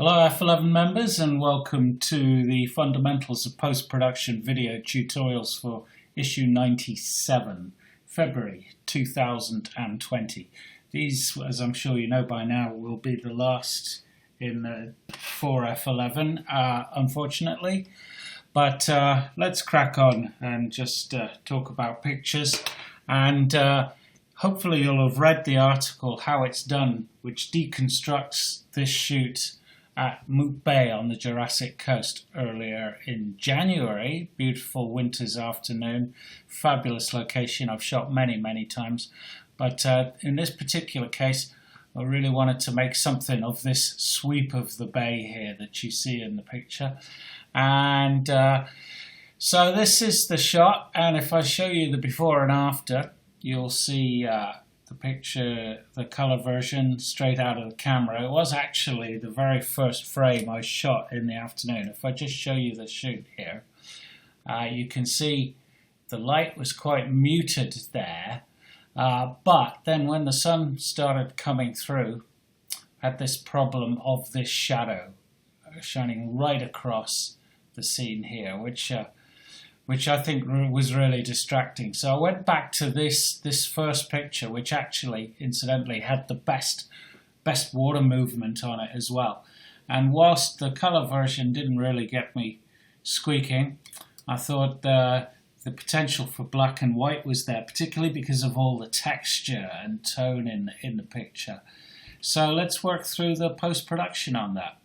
Hello F11 members and welcome to the Fundamentals of Post-Production video tutorials for issue 97, February 2020. These, as I'm sure you know by now, will be the last in for F11, unfortunately. But let's crack on and just talk about pictures. And hopefully you'll have read the article, How It's Done, which deconstructs this shoot at Mupe Bay on the Jurassic Coast earlier in January. Beautiful winter's afternoon, fabulous location. I've shot many times, but in this particular case I really wanted to make something of this sweep of the bay here that you see in the picture. And so this is the shot, and if I show you the before and after, you'll see the picture, the color version straight out of the camera. It was actually the very first frame I shot in the afternoon. If I just show you the shoot here, you can see the light was quite muted there, but then when the sun started coming through, I had this problem of this shadow shining right across the scene here, which I think was really distracting. So I went back to this first picture, which actually, incidentally, had the best water movement on it as well. And whilst the color version didn't really get me squeaking, I thought the potential for black and white was there, particularly because of all the texture and tone in the picture. So let's work through the post-production on that.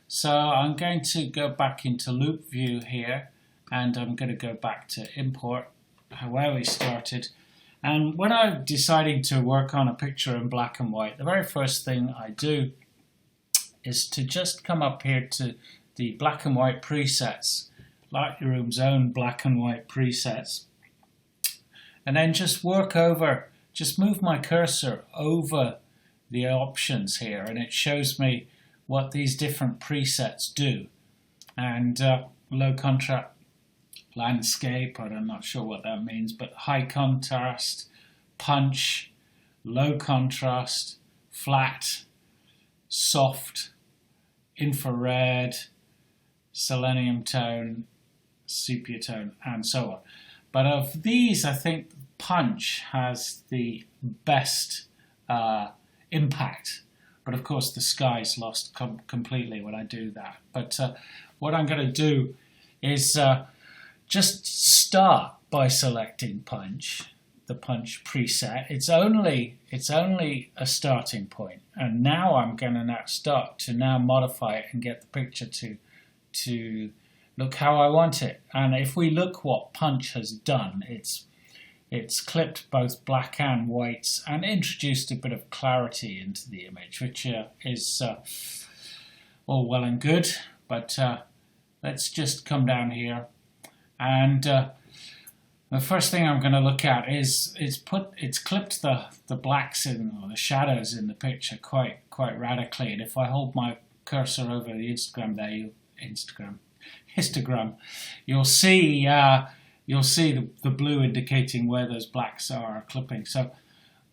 So I'm going to go back into loop view here, and I'm going to go back to import, where we started. And when I'm deciding to work on a picture in black and white, the very first thing I do is to just come up here to the black and white presets, Lightroom's own black and white presets, and then just move my cursor over the options here, and it shows me what these different presets do. And low contrast, landscape, I'm not sure what that means, but high contrast, punch, low contrast, flat, soft, infrared, selenium tone, sepia tone, and so on. But of these, I think punch has the best impact. But of course the sky's lost completely when I do that. But what I'm going to do is just start by selecting punch, the punch preset. It's only a starting point, and now I'm going to start to modify it and get the picture to look how I want it. And if we look what punch has done, it's clipped both black and whites and introduced a bit of clarity into the image, which is all well and good. But let's just come down here. And the first thing I'm going to look at is it's clipped the blacks in, or the shadows in the picture quite radically. And if I hold my cursor over the histogram, you'll see the blue indicating where those blacks are clipping. So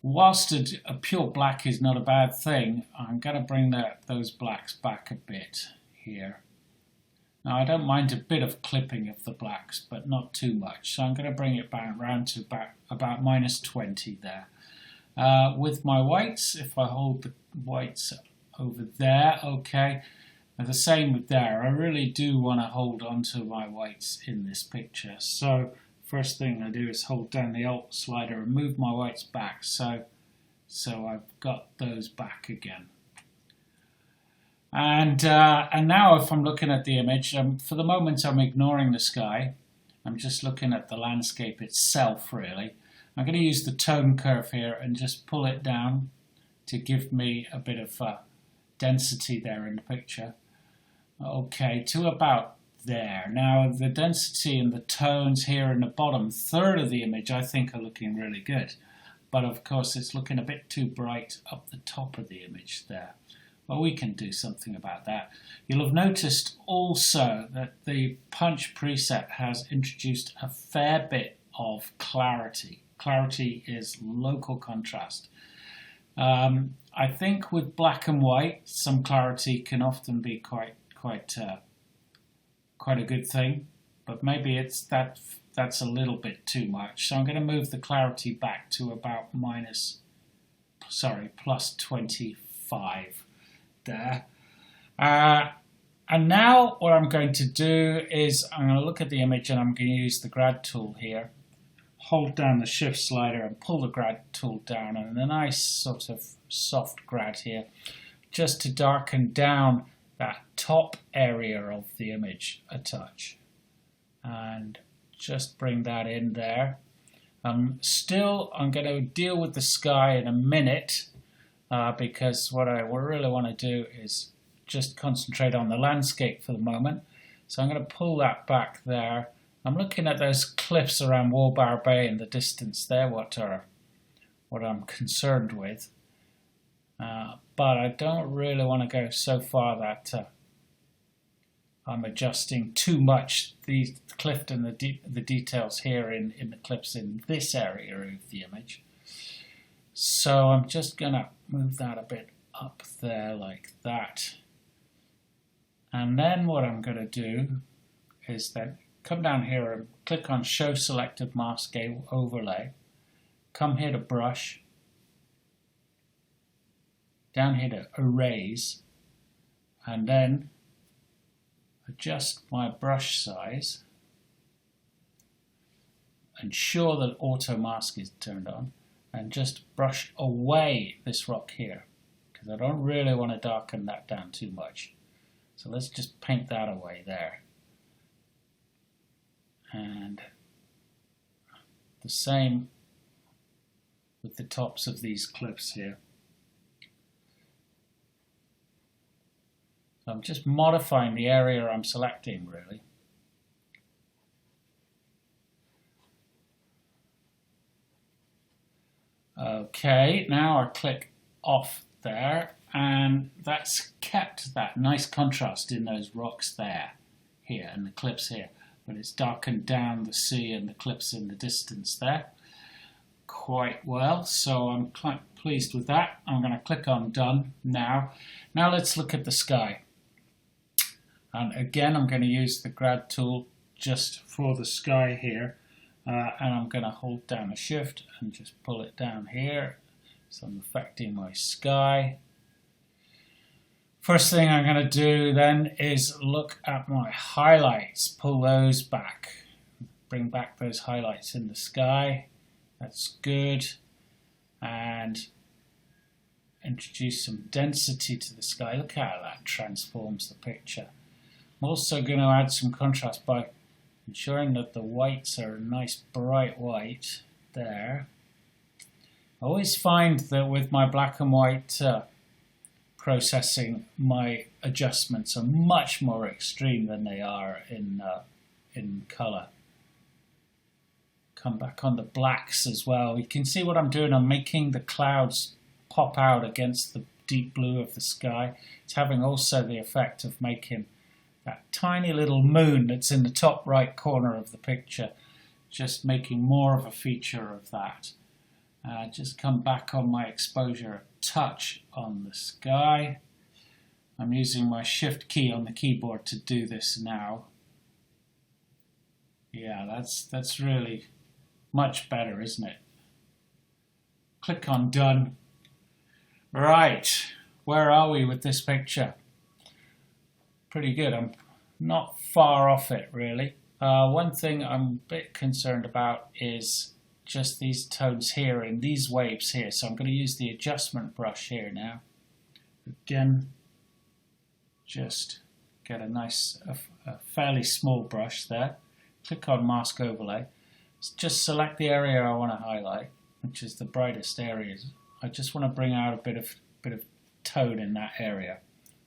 whilst a pure black is not a bad thing, I'm going to bring those blacks back a bit here. Now I don't mind a bit of clipping of the blacks, but not too much. So I'm going to bring it back around to about -20 there. With my whites, if I hold the whites over there, okay. And the same with there. I really do want to hold on to my whites in this picture. So first thing I do is hold down the Alt slider and move my whites back. So I've got those back again. And now if I'm looking at the image, for the moment I'm ignoring the sky. I'm just looking at the landscape itself, really. I'm going to use the tone curve here and just pull it down to give me a bit of density there in the picture. Okay, to about there. Now the density and the tones here in the bottom third of the image I think are looking really good. But of course it's looking a bit too bright up the top of the image there. Well, we can do something about that. You'll have noticed also that the punch preset has introduced a fair bit of clarity. Clarity is local contrast. I think with black and white, some clarity can often be quite a good thing, but maybe that's a little bit too much. So I'm going to move the clarity back to about plus 25 there. And now what I'm going to do is I'm going to look at the image and I'm going to use the Grad Tool here. Hold down the Shift slider and pull the Grad Tool down, and a nice sort of soft grad here, just to darken down that top area of the image a touch. And just bring that in there. I'm going to deal with the sky in a minute because what I really want to do is just concentrate on the landscape for the moment. So I'm going to pull that back there. I'm looking at those cliffs around Mupe Bay in the distance there, what I'm concerned with. But I don't really want to go so far that I'm adjusting too much the cliff and the details here in the cliffs in this area of the image. So I'm just going to move that a bit up there like that. And then what I'm going to do is then come down here and click on Show Selected Mask Overlay. Come here to Brush. Down here to Erase. And then adjust my brush size. Ensure that Auto Mask is turned on. And just brush away this rock here, because I don't really want to darken that down too much. So let's just paint that away there. And the same with the tops of these cliffs here. So I'm just modifying the area I'm selecting, really. Okay, now I click off there, and that's kept that nice contrast in those rocks there, here, and the cliffs here. But it's darkened down the sea and the cliffs in the distance there quite well. So I'm quite pleased with that. I'm going to click on Done now. Now let's look at the sky. And again, I'm going to use the Grad Tool just for the sky here. And I'm going to hold down a Shift and just pull it down here. So I'm affecting my sky. First thing I'm going to do then is look at my highlights, pull those back, bring back those highlights in the sky. That's good. And introduce some density to the sky. Look how that transforms the picture. I'm also going to add some contrast by ensuring that the whites are a nice bright white there. I always find that with my black and white processing, my adjustments are much more extreme than they are in color. Come back on the blacks as well. You can see what I'm doing. I'm making the clouds pop out against the deep blue of the sky. It's having also the effect of making that tiny little moon that's in the top right corner of the picture, just making more of a feature of that. Just come back on my exposure a touch on the sky. I'm using my Shift key on the keyboard to do this now. Yeah, that's really much better, isn't it? Click on Done. Right, where are we with this picture? Pretty good. I'm not far off it, really. One thing I'm a bit concerned about is just these tones here and these waves here. So I'm going to use the adjustment brush here now. Again, just get a nice, a fairly small brush there. Click on Mask Overlay. Just select the area I want to highlight, which is the brightest areas. I just want to bring out a bit of tone in that area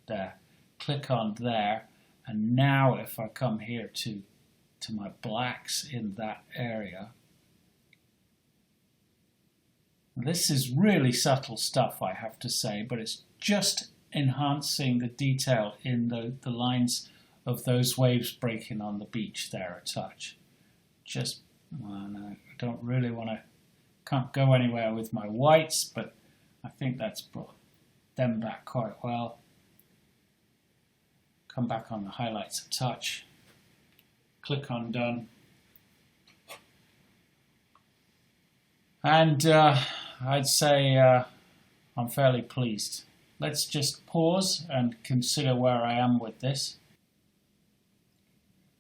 there. Click on there, and now if I come here to my blacks in that area, this is really subtle stuff, I have to say, but it's just enhancing the detail in the lines of those waves breaking on the beach there a touch. Just, I don't really want to, can't go anywhere with my whites, but I think that's them back quite well. Come back on the highlights a touch. Click on done. And I'd say I'm fairly pleased. Let's just pause and consider where I am with this.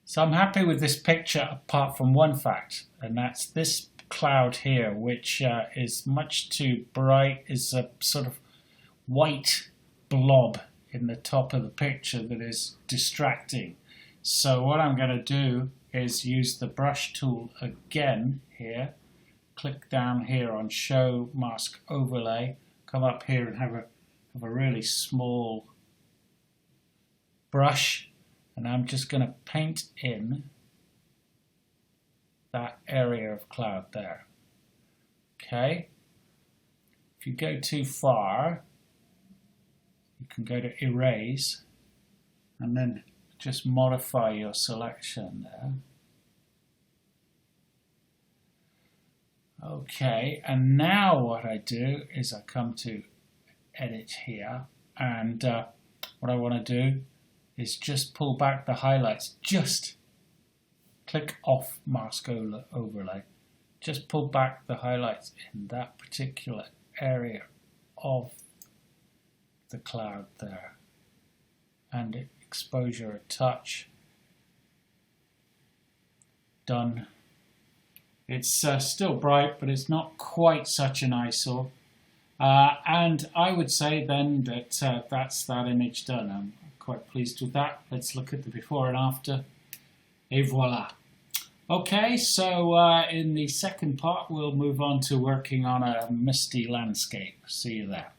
So I'm happy with this picture apart from one fact, and that's this cloud here, which is much too bright, is a sort of white blob in the top of the picture that is distracting. So what I'm going to do is use the brush tool again here, click down here on show mask overlay, come up here and have a really small brush, and I'm just going to paint in that area of cloud there. Okay, if you go too far, you can go to erase and then just modify your selection there. Okay, and now what I do is I come to edit here, and what I want to do is just pull back the highlights, just click off mask overlay, just pull back the highlights in that particular area of the cloud there, and exposure a touch. Done. It's still bright, but it's not quite such an eyesore. And I would say then that that's that image done. I'm quite pleased with that. Let's look at the before and after. Et voila. Okay, so in the second part we'll move on to working on a misty landscape. See you there.